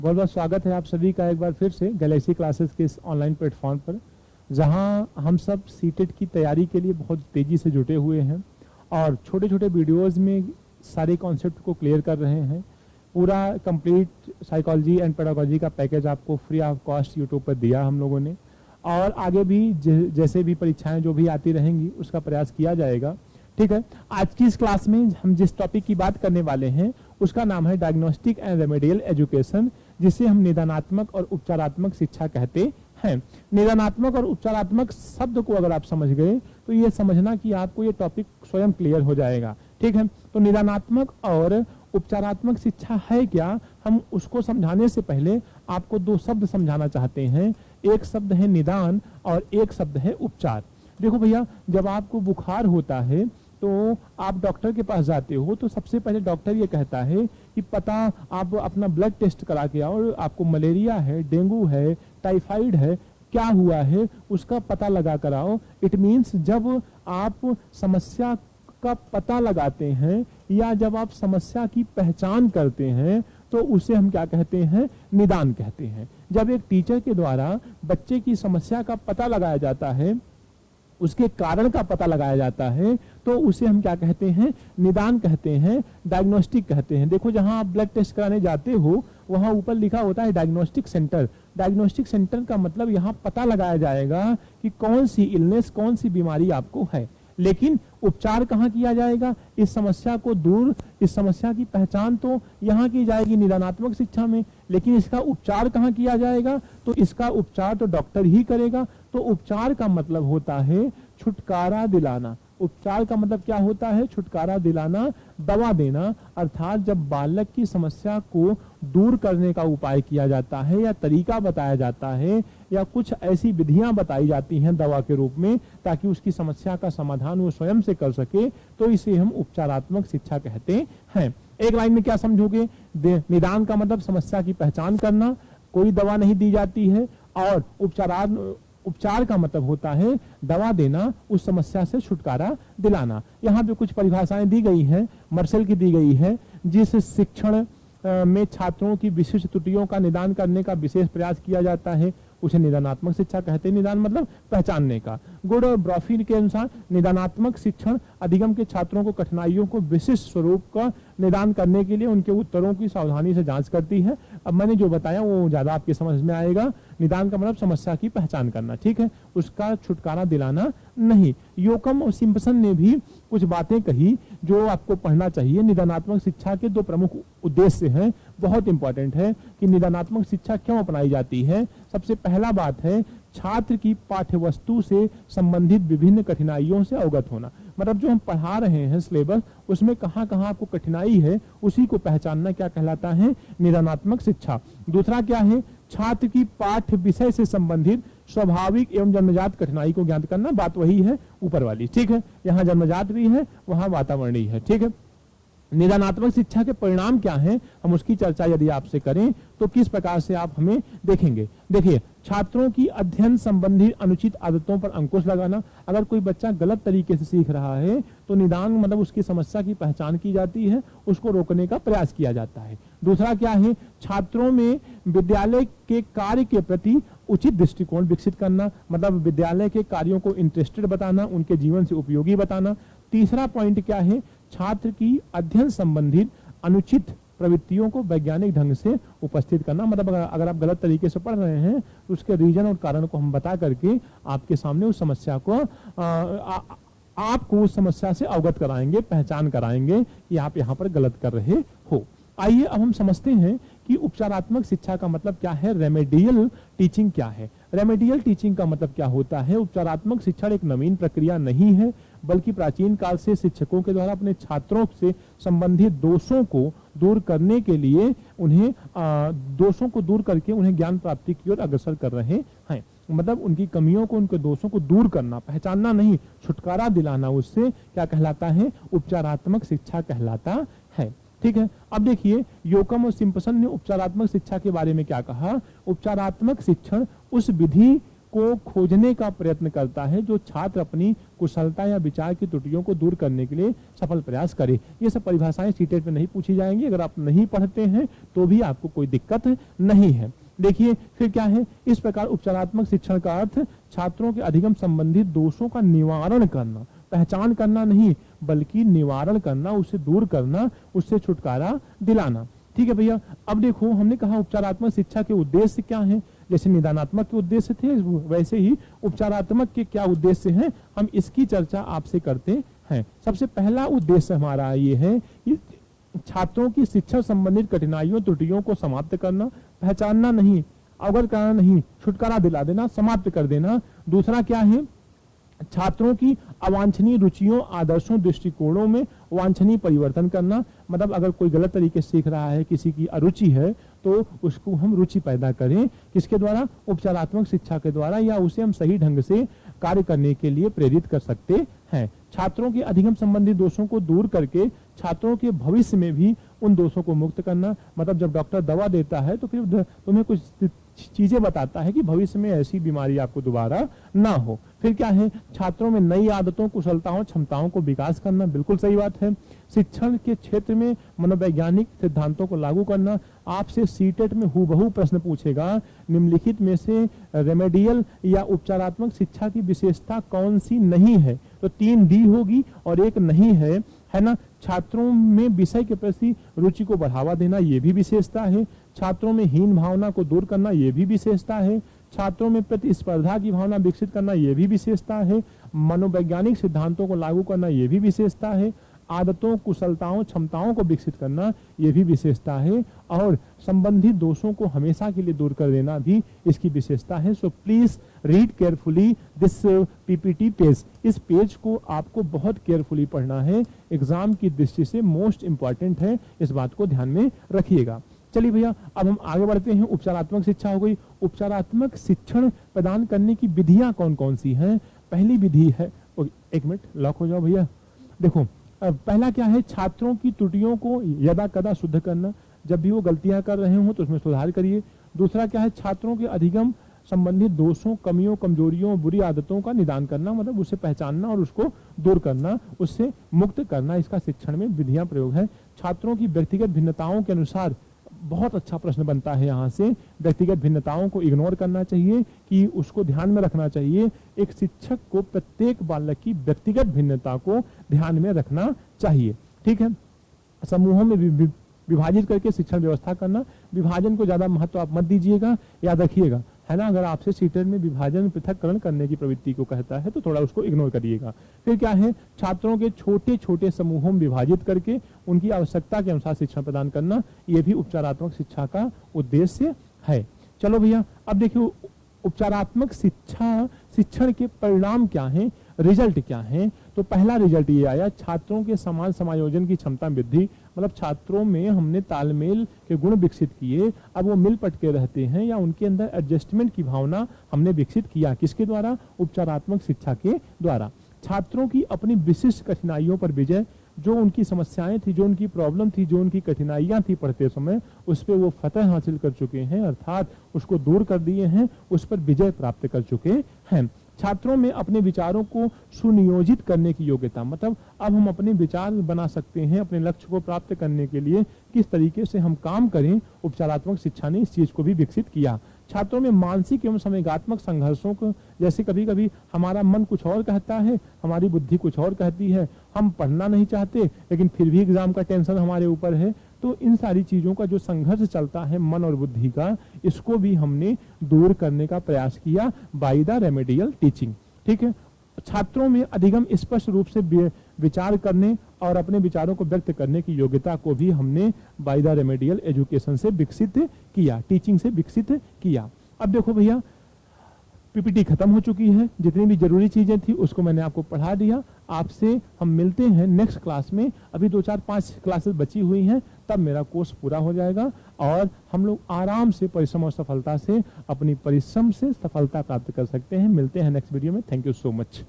बहुत बहुत स्वागत है आप सभी का एक बार फिर से गैलेक्सी क्लासेस के इस ऑनलाइन प्लेटफॉर्म पर, जहां हम सब सीटेट की तैयारी के लिए बहुत तेज़ी से जुटे हुए हैं और छोटे छोटे वीडियोस में सारे कॉन्सेप्ट को क्लियर कर रहे हैं। पूरा कंप्लीट साइकोलॉजी एंड पेडागोजी का पैकेज आपको फ्री ऑफ कॉस्ट यूट्यूब पर दिया हम लोगों ने, और आगे भी जैसे भी परीक्षाएं जो भी आती रहेंगी उसका प्रयास किया जाएगा। ठीक है, आज की इस क्लास में हम जिस टॉपिक की बात करने वाले हैं उसका नाम है डायग्नोस्टिक एंड रेमेडियल एजुकेशन, जिसे हम निदानात्मक और उपचारात्मक शिक्षा कहते हैं। निदानात्मक और उपचारात्मक शब्द को अगर आप समझ गए तो ये समझना कि आपको ये टॉपिक स्वयं क्लियर हो जाएगा। ठीक है, तो निदानात्मक और उपचारात्मक शिक्षा है क्या, हम उसको समझाने से पहले आपको दो शब्द समझाना चाहते हैं। एक शब्द है निदान और एक शब्द है उपचार। देखो भैया, जब आपको बुखार होता है तो आप डॉक्टर के पास जाते हो तो सबसे पहले डॉक्टर ये कहता है कि पता आप अपना ब्लड टेस्ट करा के आओ, आपको मलेरिया है, डेंगू है, टाइफाइड है, क्या हुआ है उसका पता लगा कर आओ। इट मीन्स जब आप समस्या का पता लगाते हैं या जब आप समस्या की पहचान करते हैं तो उसे हम क्या कहते हैं, निदान कहते हैं। जब एक टीचर के द्वारा बच्चे की समस्या का पता लगाया जाता है, उसके कारण का पता लगाया जाता है, तो उसे हम क्या कहते हैं, निदान कहते हैं, डायग्नोस्टिक कहते हैं। देखो, जहां आप ब्लड टेस्ट कराने जाते हो वहां ऊपर लिखा होता है डायग्नोस्टिक सेंटर। डायग्नोस्टिक सेंटर का मतलब यहाँ पता लगाया जाएगा कि कौन सी इलनेस, कौन सी बीमारी आपको है। लेकिन उपचार कहाँ किया जाएगा, इस समस्या को दूर, इस समस्या की पहचान तो यहाँ की जाएगी निदानात्मक शिक्षा में, लेकिन इसका उपचार कहाँ किया जाएगा, तो इसका उपचार तो डॉक्टर ही करेगा। तो उपचार का मतलब होता है छुटकारा दिलाना। उपचार का मतलब क्या होता है, छुटकारा दिलाना, दवा देना। अर्थात जब बालक की समस्या को दूर करने का उपाय किया जाता है या तरीका बताया जाता है या कुछ ऐसी विधियां बताई जाती हैं दवा के रूप में ताकि उसकी समस्या का समाधान वो स्वयं से कर सके, तो इसे हम उपचारात्मक शिक्षा कहते हैं। एक लाइन में क्या समझोगे, निदान का मतलब समस्या की पहचान करना, कोई दवा नहीं दी जाती है, और उपचार का मतलब होता है दवा देना, उस समस्या से छुटकारा दिलाना। यहाँ पे कुछ परिभाषाएं दी गई हैं, मार्शल की दी गई है। जिस शिक्षण में छात्रों की विशिष्ट त्रुटियों का निदान करने का विशेष प्रयास किया जाता है उसे निदानात्मक शिक्षा कहते हैं। निदान मतलब पहचानने का। गुड और ब्रॉफी के अनुसार निदानात्मक शिक्षण अधिगम के छात्रों को कठिनाइयों को विशिष्ट स्वरूप का निदान करने के लिए उनके उत्तरों की सावधानी से जांच करती है। अब मैंने जो बताया वो ज्यादा आपके समझ में आएगा। निदान का मतलब समस्या की पहचान करना, ठीक है, उसका छुटकारा दिलाना नहीं। योकम और सिम्पसन ने भी कुछ बातें कही जो आपको पढ़ना चाहिए। निदानात्मक शिक्षा के दो प्रमुख उद्देश्य हैं, बहुत इंपॉर्टेंट है कि निदानात्मक शिक्षा क्यों अपनाई जाती है। सबसे पहला बात है छात्र की पाठ्यवस्तु से संबंधित विभिन्न कठिनाइयों से अवगत होना। मतलब जो हम पढ़ा रहे हैं सिलेबस, उसमें कहाँ कहाँ आपको कठिनाई है उसी को पहचानना क्या कहलाता है, निदानात्मक शिक्षा। दूसरा क्या है, छात्र की पाठ्य विषय से संबंधित स्वाभाविक एवं जन्मजात कठिनाई को ज्ञात करना। बात वही है ऊपर वाली, ठीक है, यहाँ जन्मजात भी है, वहां वातावरणीय है, ठीक है। निदानात्मक शिक्षा के परिणाम क्या हैं, हम उसकी चर्चा यदि आपसे करें तो किस प्रकार से आप हमें देखेंगे। देखिए, छात्रों की अध्ययन संबंधी अनुचित आदतों पर अंकुश लगाना। अगर कोई बच्चा गलत तरीके से सीख रहा है तो निदान मतलब उसकी समस्या की पहचान की जाती है, उसको रोकने का प्रयास किया जाता है। दूसरा क्या है, छात्रों में विद्यालय के कार्य के प्रति उचित दृष्टिकोण विकसित करना। मतलब विद्यालय के कार्यों को इंटरेस्टेड बताना, उनके जीवन से उपयोगी बताना। तीसरा पॉइंट क्या है, छात्र की अध्ययन संबंधित अनुचित प्रवृत्तियों को वैज्ञानिक ढंग से उपस्थित करना। मतलब अगर आप गलत तरीके से पढ़ रहे हैं तो उसके रीजन और कारण को हम बता करके आपके सामने उस समस्या को आपको उस समस्या से अवगत कराएंगे, पहचान कराएंगे कि आप यहाँ पर गलत कर रहे हो। आइए अब हम समझते हैं कि उपचारात्मक शिक्षा का मतलब क्या है, रेमेडियल टीचिंग क्या है। रेमेडियल टीचिंग का मतलब क्या होता है, उपचारात्मक शिक्षण एक नवीन प्रक्रिया नहीं है बल्कि प्राचीन काल से शिक्षकों के द्वारा अपने छात्रों से संबंधित दोषों को दूर करने के लिए उन्हें दोषों को दूर करके उन्हें ज्ञान प्राप्ति की ओर अग्रसर कर रहे हैं। मतलब उनकी कमियों को, उनके दोषों को दूर करना, पहचानना नहीं, छुटकारा दिलाना, उससे क्या कहलाता है, उपचारात्मक शिक्षा कहलाता है। ठीक है, अब देखिए योकम और सिम्पसन ने उपचारात्मक शिक्षा के बारे में क्या कहा। उपचारात्मक शिक्षण उस विधि को खोजने का प्रयत्न करता है, जो छात्र अपनी कुशलता या विचार की त्रुटियों को दूर करने के लिए सफल प्रयास करे। ये सब परिभाषाएं सीटेट में नहीं पूछी जाएंगी, अगर आप नहीं पढ़ते हैं तो भी आपको कोई दिक्कत नहीं है। देखिए फिर क्या है, इस प्रकार उपचारात्मक शिक्षण का अर्थ छात्रों के अधिगम संबंधित दोषों का निवारण करना, पहचान करना नहीं बल्कि निवारण करना, उसे दूर करना, उससे छुटकारा दिलाना। ठीक है भैया, अब देखो हमने कहा उपचारात्मक शिक्षा के उद्देश्य क्या हैं। जैसे निदानात्मक के उद्देश्य थे वैसे ही उपचारात्मक के क्या उद्देश्य हैं, हम इसकी चर्चा आपसे करते हैं। सबसे पहला उद्देश्य हमारा ये है कि छात्रों की शिक्षा संबंधित कठिनाइयों त्रुटियों को समाप्त करना, पहचानना नहीं, अवगत कराना नहीं, छुटकारा दिला देना, समाप्त कर देना। दूसरा क्या है, छात्रों की अवांछनीय रुचियों, आदर्शों, दृष्टिकोणों में वांछनीय परिवर्तन करना। मतलब अगर कोई गलत तरीके से सीख रहा है, किसी की अरुचि है, तो उसको हम रुचि पैदा करें, किसके द्वारा, उपचारात्मक शिक्षा के द्वारा, या उसे हम सही ढंग से कार्य करने के लिए प्रेरित कर सकते हैं। छात्रों के अधिगम संबंधी दोषों को दूर करके छात्रों के भविष्य में भी उन दोषों को मुक्त करना। मतलब जब डॉक्टर दवा देता है तो फिर तुम्हें कुछ चीजें बताता है कि भविष्य में ऐसी बीमारी आपको दोबारा ना हो। फिर क्या है, छात्रों में नई आदतों, कुशलताओं, क्षमताओं को विकास करना, बिल्कुल सही बात है। शिक्षण के क्षेत्र में मनोवैज्ञानिक सिद्धांतों को लागू करना। आपसे सीटेट में हूबहू प्रश्न पूछेगा, निम्नलिखित में से रेमेडियल या उपचारात्मक शिक्षा की विशेषता कौन सी नहीं है, तो 3 डी होगी और एक नहीं है ना। छात्रों में विषय के प्रति रुचि को बढ़ावा देना, ये भी विशेषता है। छात्रों में हीन भावना को दूर करना, ये भी विशेषता है। छात्रों में प्रतिस्पर्धा की भावना विकसित करना, ये भी विशेषता है। मनोवैज्ञानिक सिद्धांतों को लागू करना, ये भी विशेषता है। आदतों, कुशलताओं, क्षमताओं को विकसित करना, ये भी विशेषता है। और संबंधित दोषों को हमेशा के लिए दूर कर देना भी इसकी विशेषता है। So please read carefully this PPT page. इस पेज को आपको बहुत केयरफुली पढ़ना है, एग्जाम की दृष्टि से मोस्ट इंपॉर्टेंट है, इस बात को ध्यान में रखिएगा। चलिए भैया, अब हम आगे बढ़ते हैं। उपचारात्मक शिक्षा हो गई। उपचारात्मक शिक्षण प्रदान करने की विधियां कौन कौन सी हैं। पहली विधि है, एक मिनट लॉक हो जाओ भैया। देखो पहला क्या है, छात्रों की त्रुटियों को यदा कदा शुद्ध करना, जब भी वो गलतियां कर रहे हो तो उसमें सुधार करिए। दूसरा क्या है, छात्रों के अधिगम संबंधित दोषों, कमियों, कमजोरियों, बुरी आदतों का निदान करना, मतलब उसे पहचानना और उसको दूर करना, उससे मुक्त करना, इसका शिक्षण में विधियां प्रयोग है। छात्रों की व्यक्तिगत भिन्नताओं के अनुसार, बहुत अच्छा प्रश्न बनता है यहाँ से, व्यक्तिगत भिन्नताओं को इग्नोर करना चाहिए कि उसको ध्यान में रखना चाहिए। एक शिक्षक को प्रत्येक बालक की व्यक्तिगत भिन्नता को ध्यान में रखना चाहिए। ठीक है, समूहों में विभाजित करके शिक्षण व्यवस्था करना। विभाजन को ज्यादा महत्व आप मत दीजिएगा, याद रखिएगा, है ना। अगर आपसे सीटेट में विभाजन, पृथककरण करने की प्रवृत्ति को कहता है तो थोड़ा उसको इग्नोर करिएगा। फिर क्या है, छात्रों के छोटे छोटे समूहों में विभाजित करके उनकी आवश्यकता के अनुसार शिक्षण प्रदान करना, यह भी उपचारात्मक शिक्षा का उद्देश्य है। चलो भैया, अब देखिए उपचारात्मक शिक्षण के परिणाम क्या हैं, रिजल्ट क्या हैं। तो पहला रिजल्ट ये आया, छात्रों के समान समायोजन की क्षमता वृद्धि। मतलब छात्रों में हमने तालमेल के गुण विकसित किए, अब वो मिल पट के रहते हैं, या उनके अंदर एडजस्टमेंट की भावना हमने विकसित किया। किसके द्वारा, उपचारात्मक शिक्षा के द्वारा। छात्रों की अपनी विशिष्ट कठिनाइयों पर विजय, जो उनकी समस्याएं थी, जो उनकी प्रॉब्लम थी, जो उनकी कठिनाइयां थी पढ़ते समय, उस पर वो फतह हासिल कर चुके हैं, अर्थात उसको दूर कर दिए हैं, उस पर विजय प्राप्त कर चुके हैं। छात्रों में अपने विचारों को सुनियोजित करने की योग्यता, मतलब अब हम अपने विचार बना सकते हैं, अपने लक्ष्य को प्राप्त करने के लिए किस तरीके से हम काम करें, उपचारात्मक शिक्षा ने इस चीज को भी विकसित किया। छात्रों में मानसिक एवं संवेगात्मक संघर्षों को, जैसे कभी कभी हमारा मन कुछ और कहता है, हमारी बुद्धि कुछ और कहती है, हम पढ़ना नहीं चाहते लेकिन फिर भी एग्जाम का टेंशन हमारे ऊपर है, तो इन सारी चीजों का जो संघर्ष चलता है मन और बुद्धि का, इसको भी हमने दूर करने का प्रयास किया बाय द रेमेडियल टीचिंग। ठीक है, छात्रों में अधिगम स्पष्ट रूप से विचार करने और अपने विचारों को व्यक्त करने की योग्यता को भी हमने बाय द रेमेडियल एजुकेशन से विकसित किया, टीचिंग से विकसित किया। अब देखो भैया, पीपीटी खत्म हो चुकी है, जितनी भी जरूरी चीजें थी उसको मैंने आपको पढ़ा दिया। आपसे हम मिलते हैं नेक्स्ट क्लास में, अभी 2-4-5 क्लासेस बची हुई हैं, तब मेरा कोर्स पूरा हो जाएगा और हम लोग आराम से परिश्रम और सफलता से, अपनी परिश्रम से सफलता प्राप्त कर सकते हैं। मिलते हैं नेक्स्ट वीडियो में। Thank you so much.